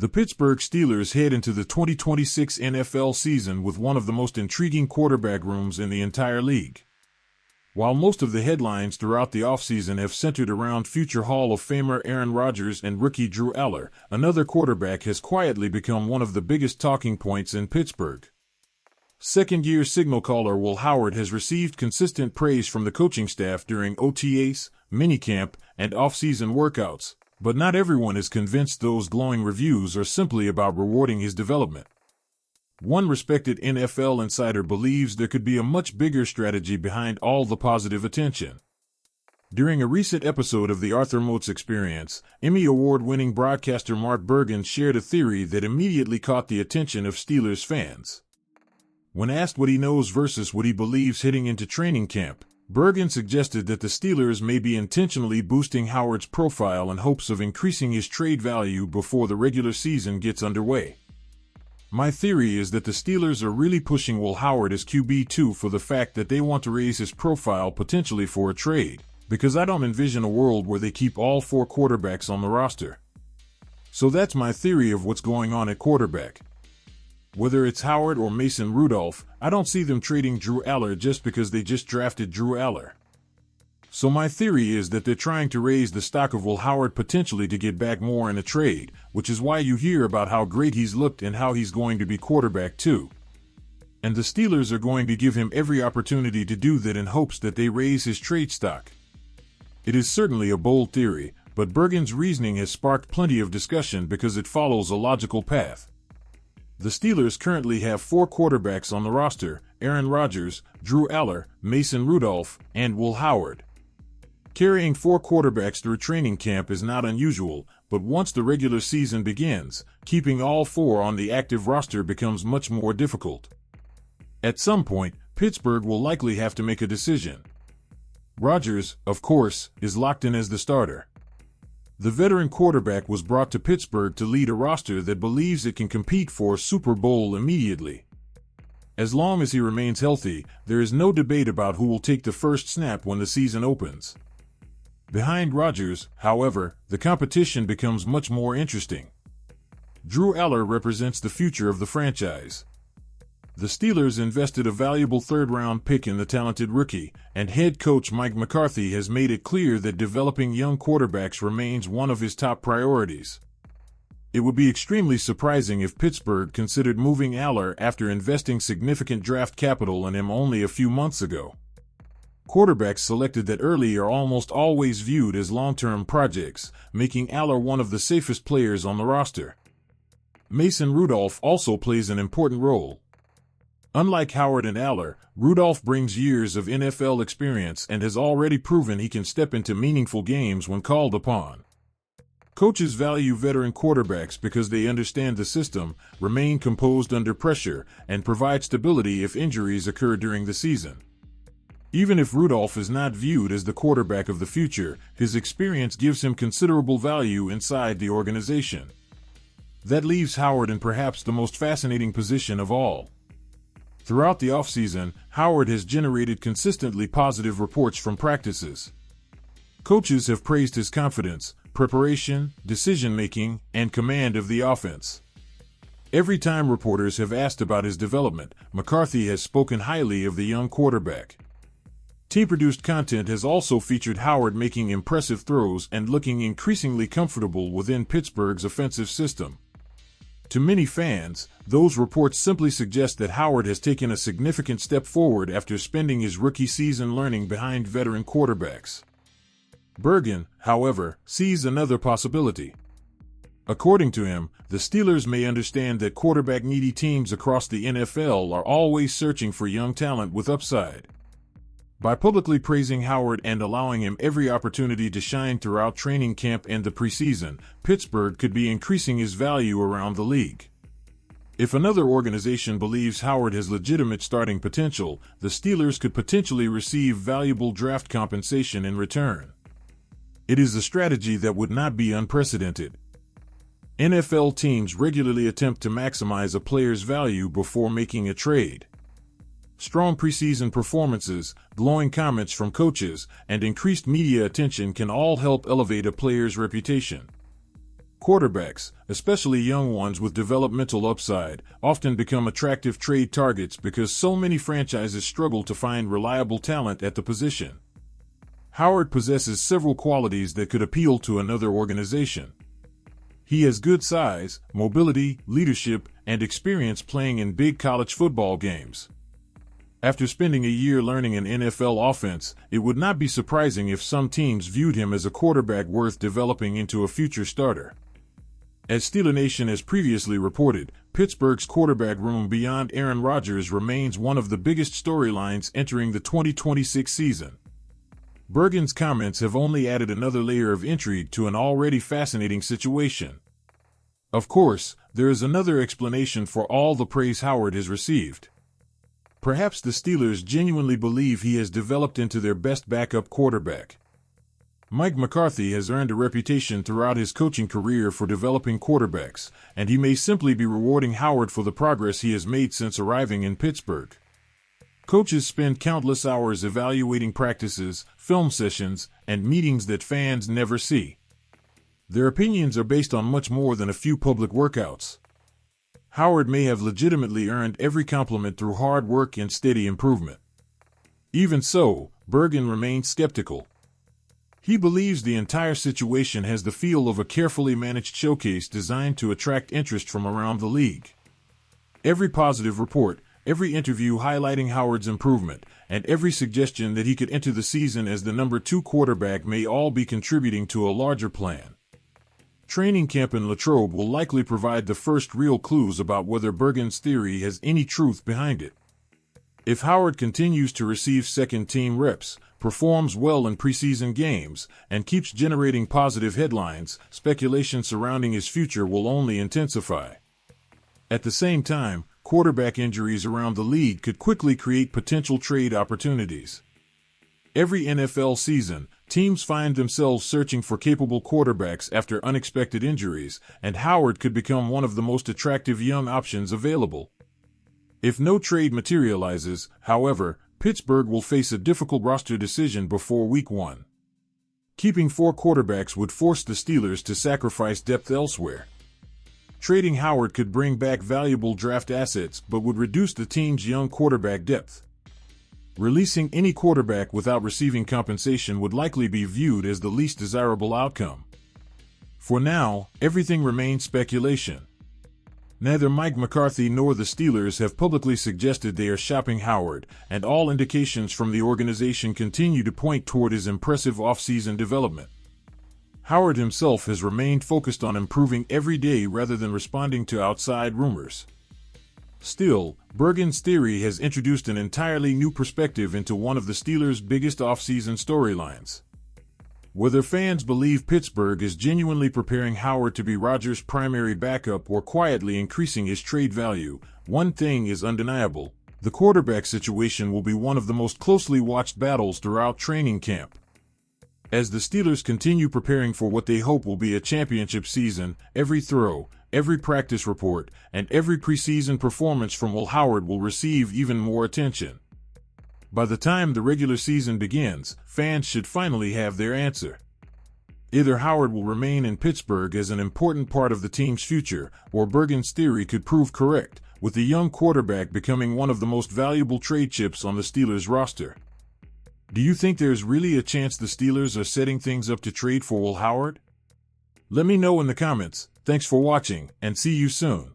The Pittsburgh Steelers head into the 2026 NFL season with one of the most intriguing quarterback rooms in the entire league. While most of the headlines throughout the offseason have centered around future Hall of Famer Aaron Rodgers and rookie Drew Aller, another quarterback has quietly become one of the biggest talking points in Pittsburgh. Second-year signal caller Will Howard has received consistent praise from the coaching staff during OTAs, minicamp, and off-season workouts, but not everyone is convinced those glowing reviews are simply about rewarding his development. One respected NFL insider believes there could be a much bigger strategy behind all the positive attention. During a recent episode of the Arthur Moats Experience, Emmy Award-winning broadcaster Mark Bergen shared a theory that immediately caught the attention of Steelers fans. When asked what he knows versus what he believes heading into training camp, Bergen suggested that the Steelers may be intentionally boosting Howard's profile in hopes of increasing his trade value before the regular season gets underway. My theory is that the Steelers are really pushing Will Howard as QB2 for the fact that they want to raise his profile potentially for a trade, because I don't envision a world where they keep all four quarterbacks on the roster. So that's my theory of what's going on at quarterback. Whether it's Howard or Mason Rudolph, I don't see them trading Drew Aller just because they just drafted Drew Aller. So my theory is that they're trying to raise the stock of Will Howard potentially to get back more in a trade, which is why you hear about how great he's looked and how he's going to be quarterback too. And the Steelers are going to give him every opportunity to do that in hopes that they raise his trade stock. It is certainly a bold theory, but Bergen's reasoning has sparked plenty of discussion because it follows a logical path. The Steelers currently have four quarterbacks on the roster: Aaron Rodgers, Drew Aller, Mason Rudolph, and Will Howard. Carrying four quarterbacks through training camp is not unusual, but once the regular season begins, keeping all four on the active roster becomes much more difficult. At some point, Pittsburgh will likely have to make a decision. Rodgers, of course, is locked in as the starter. The veteran quarterback was brought to Pittsburgh to lead a roster that believes it can compete for a Super Bowl immediately. As long as he remains healthy, there is no debate about who will take the first snap when the season opens. Behind Rodgers, however, the competition becomes much more interesting. Drew Aller represents the future of the franchise. The Steelers invested a valuable third-round pick in the talented rookie, and head coach Mike McCarthy has made it clear that developing young quarterbacks remains one of his top priorities. It would be extremely surprising if Pittsburgh considered moving Aller after investing significant draft capital in him only a few months ago. Quarterbacks selected that early are almost always viewed as long-term projects, making Aller one of the safest players on the roster. Mason Rudolph also plays an important role. Unlike Howard and Aller, Rudolph brings years of NFL experience and has already proven he can step into meaningful games when called upon. Coaches value veteran quarterbacks because they understand the system, remain composed under pressure, and provide stability if injuries occur during the season. Even if Rudolph is not viewed as the quarterback of the future, his experience gives him considerable value inside the organization. That leaves Howard in perhaps the most fascinating position of all. Throughout the offseason, Howard has generated consistently positive reports from practices. Coaches have praised his confidence, preparation, decision-making, and command of the offense. Every time reporters have asked about his development, McCarthy has spoken highly of the young quarterback. Team-produced content has also featured Howard making impressive throws and looking increasingly comfortable within Pittsburgh's offensive system. To many fans, those reports simply suggest that Howard has taken a significant step forward after spending his rookie season learning behind veteran quarterbacks. Bergen, however, sees another possibility. According to him, the Steelers may understand that quarterback-needy teams across the NFL are always searching for young talent with upside. By publicly praising Howard and allowing him every opportunity to shine throughout training camp and the preseason, Pittsburgh could be increasing his value around the league. If another organization believes Howard has legitimate starting potential, the Steelers could potentially receive valuable draft compensation in return. It is a strategy that would not be unprecedented. NFL teams regularly attempt to maximize a player's value before making a trade. Strong preseason performances, glowing comments from coaches, and increased media attention can all help elevate a player's reputation. Quarterbacks, especially young ones with developmental upside, often become attractive trade targets because so many franchises struggle to find reliable talent at the position. Howard possesses several qualities that could appeal to another organization. He has good size, mobility, leadership, and experience playing in big college football games. After spending a year learning an NFL offense, it would not be surprising if some teams viewed him as a quarterback worth developing into a future starter. As Steeler Nation has previously reported, Pittsburgh's quarterback room beyond Aaron Rodgers remains one of the biggest storylines entering the 2026 season. Bergen's comments have only added another layer of intrigue to an already fascinating situation. Of course, there is another explanation for all the praise Howard has received. Perhaps the Steelers genuinely believe he has developed into their best backup quarterback. Mike McCarthy has earned a reputation throughout his coaching career for developing quarterbacks, and he may simply be rewarding Howard for the progress he has made since arriving in Pittsburgh. Coaches spend countless hours evaluating practices, film sessions, and meetings that fans never see. Their opinions are based on much more than a few public workouts. Howard may have legitimately earned every compliment through hard work and steady improvement. Even so, Bergen remains skeptical. He believes the entire situation has the feel of a carefully managed showcase designed to attract interest from around the league. Every positive report, every interview highlighting Howard's improvement, and every suggestion that he could enter the season as the number 2 quarterback may all be contributing to a larger plan. Training camp in Latrobe will likely provide the first real clues about whether Bergen's theory has any truth behind it. If Howard continues to receive second-team reps, performs well in preseason games, and keeps generating positive headlines, speculation surrounding his future will only intensify. At the same time, quarterback injuries around the league could quickly create potential trade opportunities. Every NFL season, teams find themselves searching for capable quarterbacks after unexpected injuries, and Howard could become one of the most attractive young options available. If no trade materializes, however, Pittsburgh will face a difficult roster decision before Week 1. Keeping 4 quarterbacks would force the Steelers to sacrifice depth elsewhere. Trading Howard could bring back valuable draft assets but would reduce the team's young quarterback depth. Releasing any quarterback without receiving compensation would likely be viewed as the least desirable outcome. For now, everything remains speculation. Neither Mike McCarthy nor the Steelers have publicly suggested they are shopping Howard, and all indications from the organization continue to point toward his impressive offseason development. Howard himself has remained focused on improving every day rather than responding to outside rumors. Still, Bergen's theory has introduced an entirely new perspective into one of the Steelers' biggest offseason storylines. Whether fans believe Pittsburgh is genuinely preparing Howard to be Rodgers' primary backup or quietly increasing his trade value, one thing is undeniable: the quarterback situation will be one of the most closely watched battles throughout training camp. As the Steelers continue preparing for what they hope will be a championship season, every throw, every practice report, and every preseason performance from Will Howard will receive even more attention. By the time the regular season begins, fans should finally have their answer. Either Howard will remain in Pittsburgh as an important part of the team's future, or Bergen's theory could prove correct, with the young quarterback becoming one of the most valuable trade chips on the Steelers' roster. Do you think there's really a chance the Steelers are setting things up to trade for Will Howard? Let me know in the comments. Thanks for watching, and see you soon.